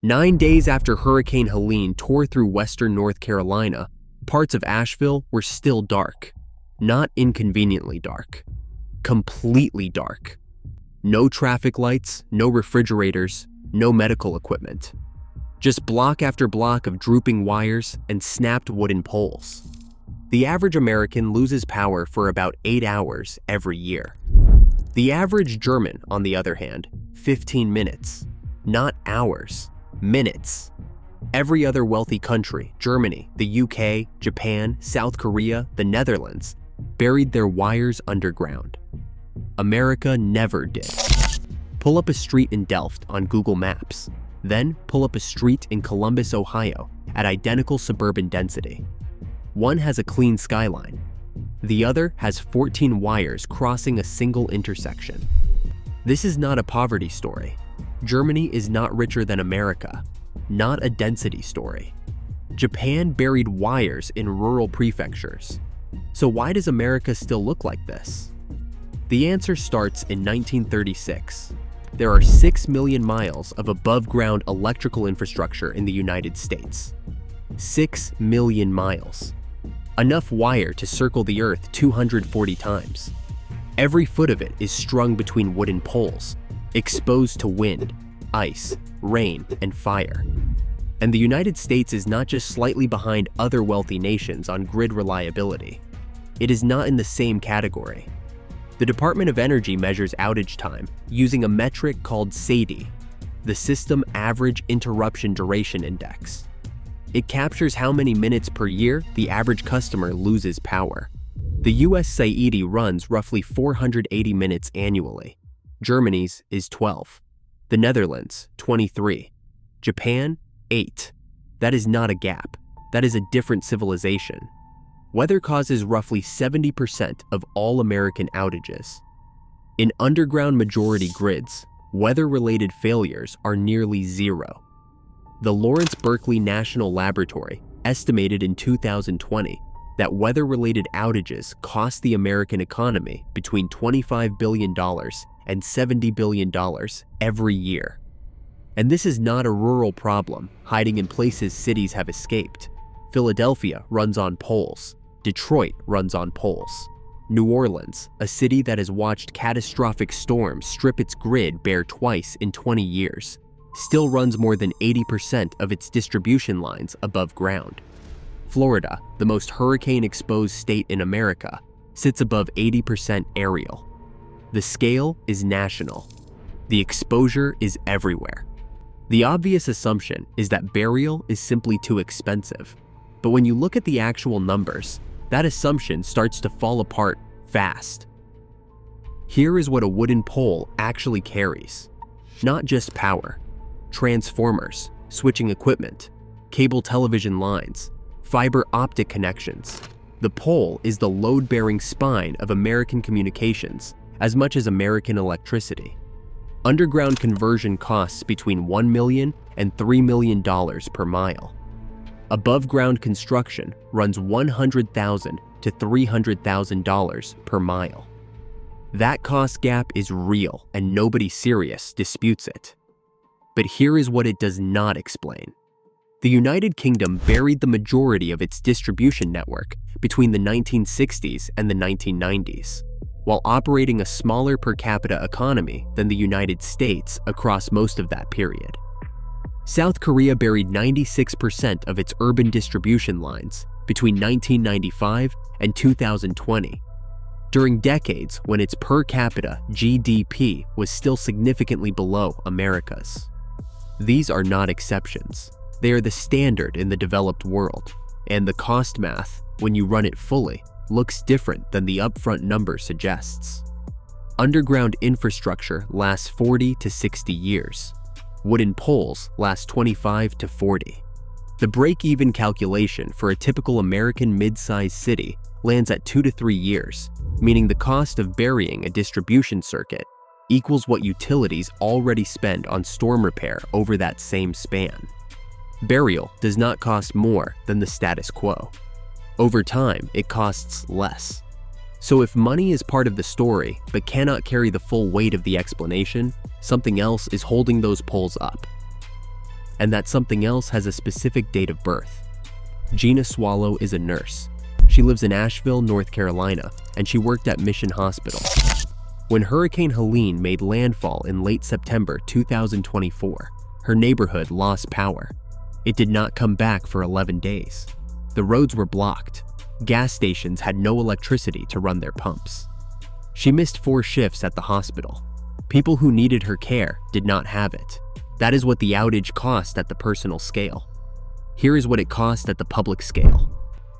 9 days after Hurricane Helene tore through western North Carolina, parts of Asheville were still dark. Not inconveniently dark. Completely dark. No traffic lights, no refrigerators, no medical equipment. Just block after block of drooping wires and snapped wooden poles. The average American loses power for about 8 hours every year. The average German, on the other hand, 15 minutes. Not hours, minutes. Every other wealthy country, Germany, the UK, Japan, South Korea, the Netherlands, buried their wires underground. America never did. Pull up a street in Delft on Google Maps. Then pull up a street in Columbus, Ohio, at identical suburban density. One has a clean skyline. The other has 14 wires crossing a single intersection. This is not a poverty story. Germany is not richer than America. Not a density story. Japan buried wires in rural prefectures. So why does America still look like this? The answer starts in 1936. There are 6 million miles of above-ground electrical infrastructure in the United States. 6 million miles. Enough wire to circle the Earth 240 times. Every foot of it is strung between wooden poles, exposed to wind, ice, rain, and fire. And the United States is not just slightly behind other wealthy nations on grid reliability. It is not in the same category. The Department of Energy measures outage time using a metric called SAIDI, the System Average Interruption Duration Index. It captures how many minutes per year the average customer loses power. The US SAIDI runs roughly 480 minutes annually. Germany's is 12. The Netherlands, 23. Japan, 8. That is not a gap. That is a different civilization. Weather causes roughly 70% of all American outages. In underground majority grids, weather-related failures are nearly zero. The Lawrence Berkeley National Laboratory estimated in 2020 that weather-related outages cost the American economy between $25 billion and $70 billion every year. And this is not a rural problem hiding in places cities have escaped. Philadelphia runs on poles. Detroit runs on poles. New Orleans, a city that has watched catastrophic storms strip its grid bare twice in 20 years, still runs more than 80% of its distribution lines above ground. Florida, the most hurricane-exposed state in America, sits above 80% aerial. The scale is national. The exposure is everywhere. The obvious assumption is that burial is simply too expensive. But when you look at the actual numbers, that assumption starts to fall apart fast. Here is what a wooden pole actually carries. Not just power. Transformers, switching equipment, cable television lines, fiber optic connections. The pole is the load-bearing spine of American communications as much as American electricity. Underground conversion costs between $1 million and $3 million per mile. Above-ground construction runs $100,000 to $300,000 per mile. That cost gap is real and nobody serious disputes it. But here is what it does not explain. The United Kingdom buried the majority of its distribution network between the 1960s and the 1990s, while operating a smaller per capita economy than the United States across most of that period. South Korea buried 96% of its urban distribution lines between 1995 and 2020, during decades when its per capita GDP was still significantly below America's. These are not exceptions. They are the standard in the developed world, and the cost math, when you run it fully, looks different than the upfront number suggests. Underground infrastructure lasts 40 to 60 years. Wooden poles last 25 to 40. The break-even calculation for a typical American mid-sized city lands at 2 to 3 years, meaning the cost of burying a distribution circuit equals what utilities already spend on storm repair over that same span. Burial does not cost more than the status quo. Over time, it costs less. So if money is part of the story but cannot carry the full weight of the explanation, something else is holding those poles up. and that something else has a specific date of birth. Gina Swallow is a nurse. She lives in Asheville, North Carolina, and she worked at Mission Hospital. When Hurricane Helene made landfall in late September 2024, her neighborhood lost power. It did not come back for 11 days. The roads were blocked. Gas stations had no electricity to run their pumps. She missed 4 shifts at the hospital. People who needed her care did not have it. That is what the outage cost at the personal scale. Here is what it cost at the public scale.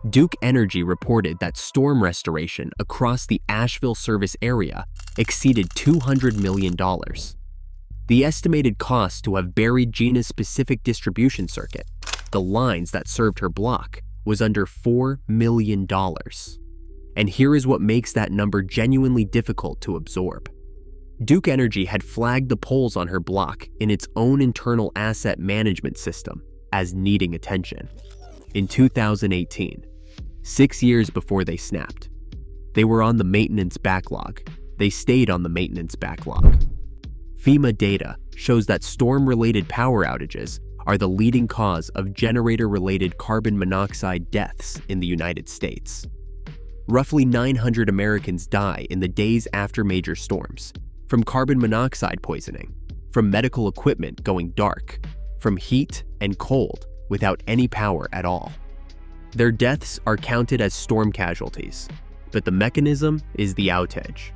Duke Energy reported that storm restoration across the Asheville service area exceeded $200 million. The estimated cost to have buried Gina's specific distribution circuit, the lines that served her block, was under $4 million. And here is what makes that number genuinely difficult to absorb. Duke Energy had flagged the poles on her block in its own internal asset management system as needing attention. In 2018, 6 years before they snapped, they were on the maintenance backlog. They stayed on the maintenance backlog. FEMA data shows that storm-related power outages are the leading cause of generator-related carbon monoxide deaths in the United States. Roughly 900 Americans die in the days after major storms, from carbon monoxide poisoning, from medical equipment going dark, from heat and cold without any power at all. Their deaths are counted as storm casualties, but the mechanism is the outage.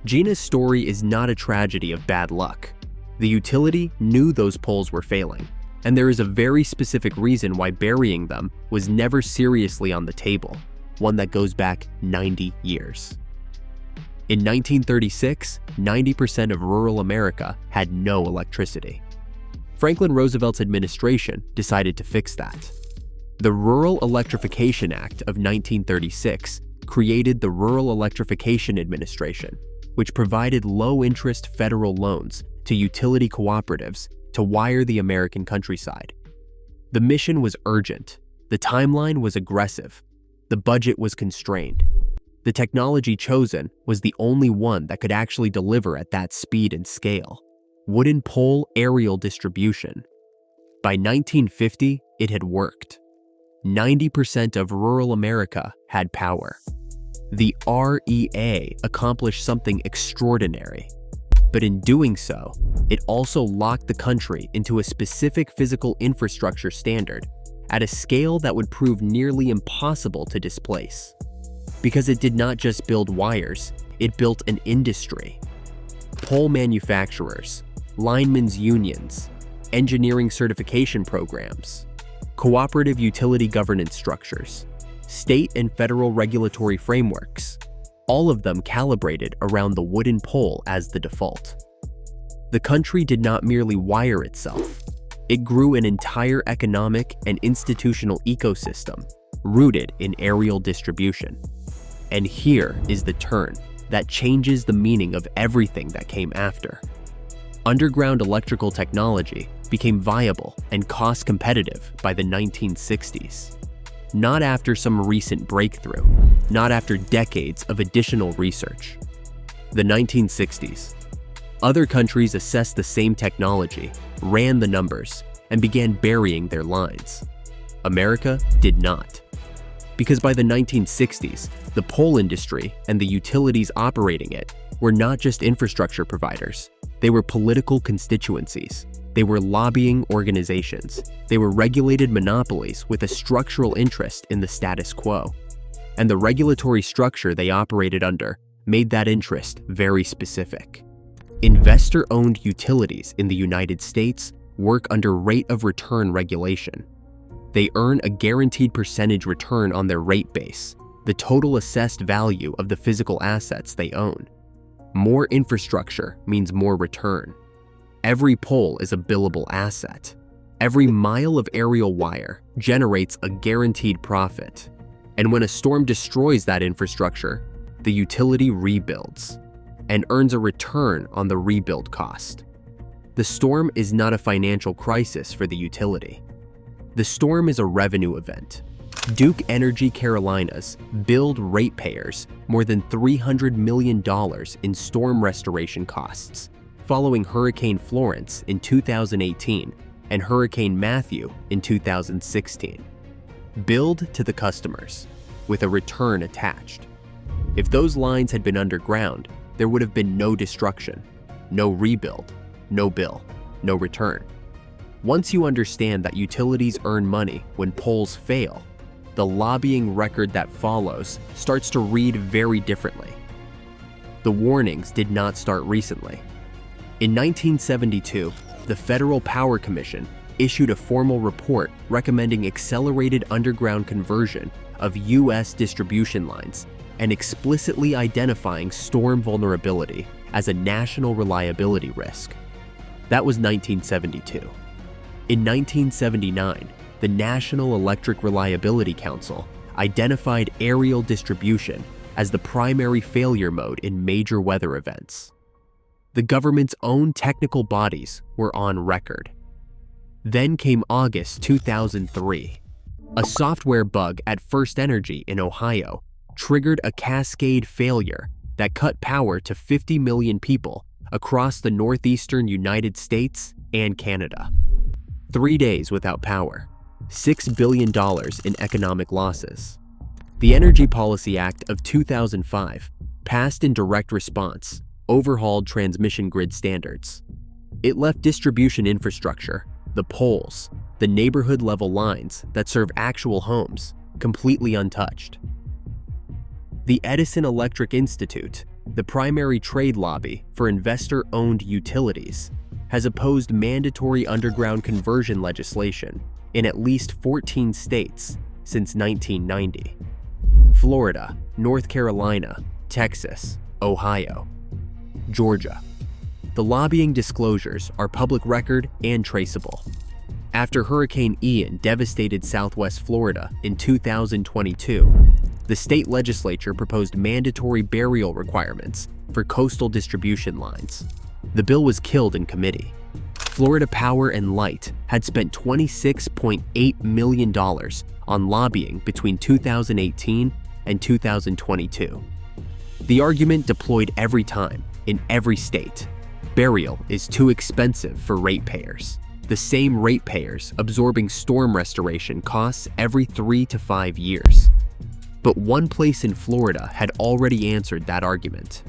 Gina's story is not a tragedy of bad luck. The utility knew those poles were failing, and there is a very specific reason why burying them was never seriously on the table, one that goes back 90 years. In 1936, 90% of rural America had no electricity. Franklin Roosevelt's administration decided to fix that. The Rural Electrification Act of 1936 created the Rural Electrification Administration, which provided low-interest federal loans to utility cooperatives to wire the American countryside. The mission was urgent, the timeline was aggressive, the budget was constrained. The technology chosen was the only one that could actually deliver at that speed and scale: wooden pole aerial distribution. By 1950, it had worked. 90% of rural America had power. The REA accomplished something extraordinary. But in doing so, it also locked the country into a specific physical infrastructure standard at a scale that would prove nearly impossible to displace. Because it did not just build wires, it built an industry. Pole manufacturers, linemen's unions, engineering certification programs, cooperative utility governance structures, state and federal regulatory frameworks, all of them calibrated around the wooden pole as the default. The country did not merely wire itself. It grew an entire economic and institutional ecosystem rooted in aerial distribution. And here is the turn that changes the meaning of everything that came after. Underground electrical technology became viable and cost competitive by the 1960s. Not after some recent breakthrough, not after decades of additional research. The 1960s. Other countries assessed the same technology, ran the numbers, and began burying their lines. America did not. Because by the 1960s, the pole industry and the utilities operating it were not just infrastructure providers. They were political constituencies. They were lobbying organizations. They were regulated monopolies with a structural interest in the status quo. And the regulatory structure they operated under made that interest very specific. Investor-owned utilities in the United States work under rate of return regulation. They earn a guaranteed percentage return on their rate base, the total assessed value of the physical assets they own. More infrastructure means more return. Every pole is a billable asset. Every mile of aerial wire generates a guaranteed profit. And when a storm destroys that infrastructure, the utility rebuilds and earns a return on the rebuild cost. The storm is not a financial crisis for the utility. The storm is a revenue event. Duke Energy Carolinas billed ratepayers more than $300 million in storm restoration costs following Hurricane Florence in 2018 and Hurricane Matthew in 2016. Billed to the customers, with a return attached. If those lines had been underground, there would have been no destruction, no rebuild, no bill, no return. Once you understand that utilities earn money when poles fail, the lobbying record that follows starts to read very differently. The warnings did not start recently. In 1972, the Federal Power Commission issued a formal report recommending accelerated underground conversion of U.S. distribution lines and explicitly identifying storm vulnerability as a national reliability risk. That was 1972. In 1979, the National Electric Reliability Council identified aerial distribution as the primary failure mode in major weather events. The government's own technical bodies were on record. Then came August 2003. A software bug at First Energy in Ohio triggered a cascade failure that cut power to 50 million people across the northeastern United States and Canada. 3 days without power, $6 billion in economic losses. The Energy Policy Act of 2005, passed in direct response, overhauled transmission grid standards. It left distribution infrastructure, the poles, the neighborhood-level lines that serve actual homes, completely untouched. The Edison Electric Institute, the primary trade lobby for investor-owned utilities, has opposed mandatory underground conversion legislation in at least 14 states since 1990. Florida, North Carolina, Texas, Ohio, Georgia. The lobbying disclosures are public record and traceable. After Hurricane Ian devastated Southwest Florida in 2022, the state legislature proposed mandatory burial requirements for coastal distribution lines. The bill was killed in committee. Florida Power and Light had spent $26.8 million on lobbying between 2018 and 2022. The argument deployed every time, in every state. Burial is too expensive for ratepayers. The same ratepayers absorbing storm restoration costs every 3 to 5 years. But one place in Florida had already answered that argument: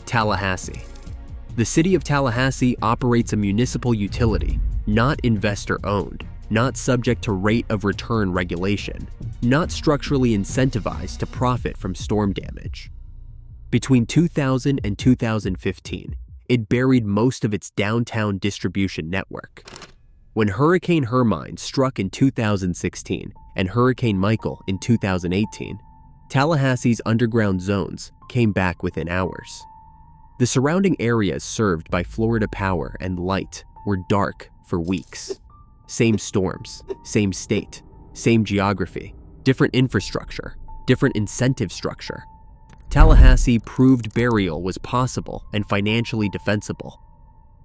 Tallahassee. The city of Tallahassee operates a municipal utility, not investor-owned, not subject to rate of return regulation, not structurally incentivized to profit from storm damage. Between 2000 and 2015, it buried most of its downtown distribution network. When Hurricane Hermine struck in 2016 and Hurricane Michael in 2018, Tallahassee's underground zones came back within hours. The surrounding areas served by Florida Power and Light were dark for weeks. Same storms, same state, same geography, different infrastructure, different incentive structure. Tallahassee proved burial was possible and financially defensible.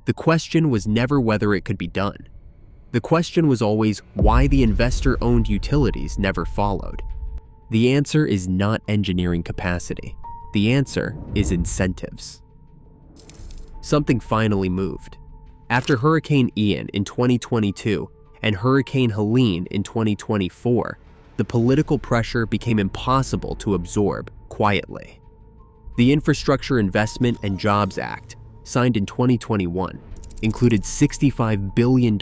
The question was never whether it could be done. The question was always why the investor-owned utilities never followed. The answer is not engineering capacity. The answer is incentives. Something finally moved. After Hurricane Ian in 2022 and Hurricane Helene in 2024, the political pressure became impossible to absorb quietly. The Infrastructure Investment and Jobs Act, signed in 2021, included $65 billion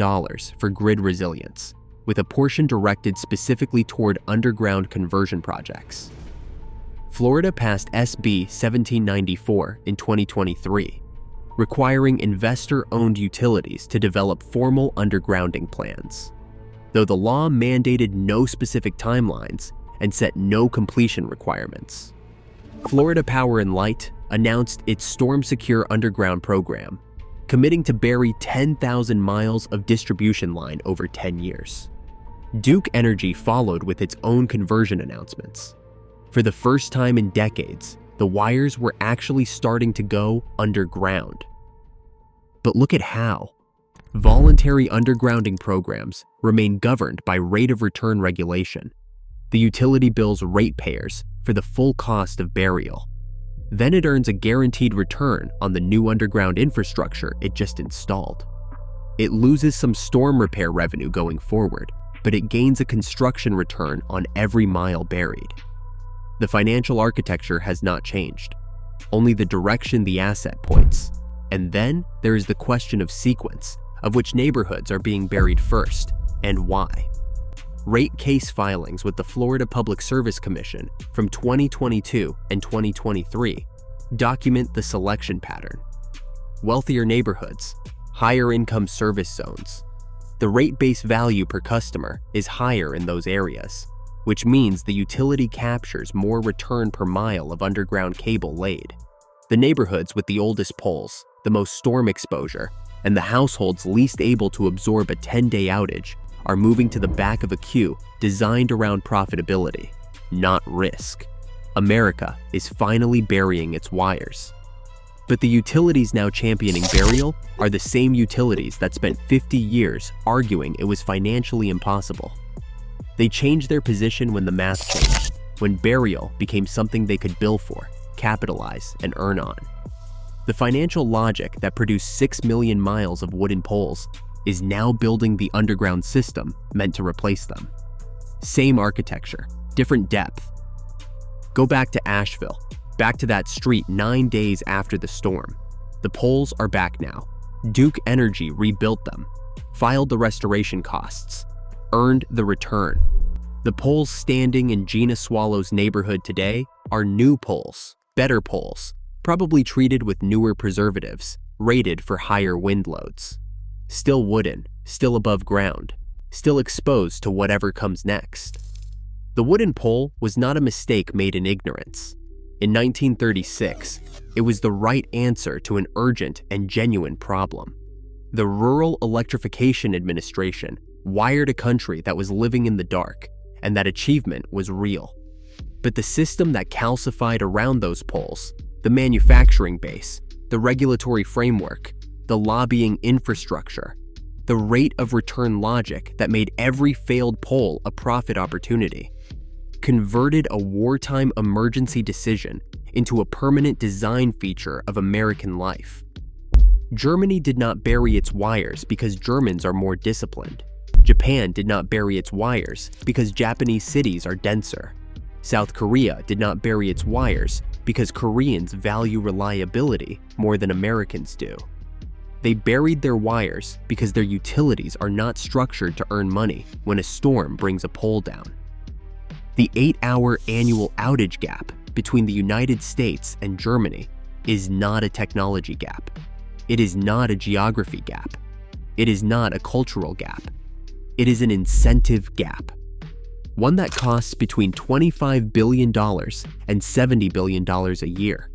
for grid resilience, with a portion directed specifically toward underground conversion projects. Florida passed SB 1794 in 2023, requiring investor-owned utilities to develop formal undergrounding plans. Though the law mandated no specific timelines and set no completion requirements. Florida Power and Light announced its Storm Secure Underground program, committing to bury 10,000 miles of distribution line over 10 years. Duke Energy followed with its own conversion announcements. For the first time in decades, the wires were actually starting to go underground. But look at how. Voluntary undergrounding programs remain governed by rate of return regulation. The utility bills ratepayers for the full cost of burial. Then it earns a guaranteed return on the new underground infrastructure it just installed. It loses some storm repair revenue going forward, but it gains a construction return on every mile buried. The financial architecture has not changed, only the direction the asset points. And then there is the question of sequence, of which neighborhoods are being buried first, and why. Rate case filings with the Florida Public Service Commission from 2022 and 2023 document the selection pattern. Wealthier neighborhoods, higher income service zones. The rate base value per customer is higher in those areas, which means the utility captures more return per mile of underground cable laid. The neighborhoods with the oldest poles, the most storm exposure, and the households least able to absorb a 10-day outage are moving to the back of a queue designed around profitability, not risk. America is finally burying its wires. But the utilities now championing burial are the same utilities that spent 50 years arguing it was financially impossible. They changed their position when the math changed, when burial became something they could bill for, capitalize, and earn on. The financial logic that produced 6 million miles of wooden poles is now building the underground system meant to replace them. Same architecture, different depth. Go back to Asheville, back to that street 9 days after the storm. The poles are back now. Duke Energy rebuilt them, filed the restoration costs, earned the return. The poles standing in Gina Swallow's neighborhood today are new poles, better poles, probably treated with newer preservatives, rated for higher wind loads. Still wooden, still above ground, still exposed to whatever comes next. The wooden pole was not a mistake made in ignorance. In 1936, it was the right answer to an urgent and genuine problem. The Rural Electrification Administration wired a country that was living in the dark, and that achievement was real. But the system that calcified around those poles, the manufacturing base, the regulatory framework, the lobbying infrastructure, the rate of return logic that made every failed pole a profit opportunity, converted a wartime emergency decision into a permanent design feature of American life. Germany did not bury its wires because Germans are more disciplined. Japan did not bury its wires because Japanese cities are denser. South Korea did not bury its wires because Koreans value reliability more than Americans do. They buried their wires because their utilities are not structured to earn money when a storm brings a pole down. The 8-hour annual outage gap between the United States and Germany is not a technology gap. It is not a geography gap. It is not a cultural gap. It is an incentive gap. One that costs between $25 billion and $70 billion a year.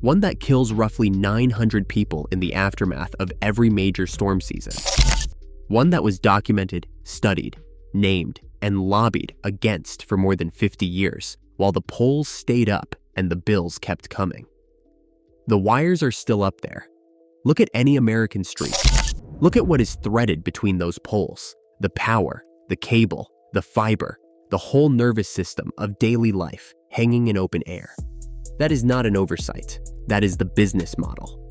One that kills roughly 900 people in the aftermath of every major storm season. One that was documented, studied, named, and lobbied against for more than 50 years, while the polls stayed up and the bills kept coming. The wires are still up there. Look at any American street. Look at what is threaded between those poles. The power, the cable, the fiber, the whole nervous system of daily life hanging in open air. That is not an oversight. That is the business model.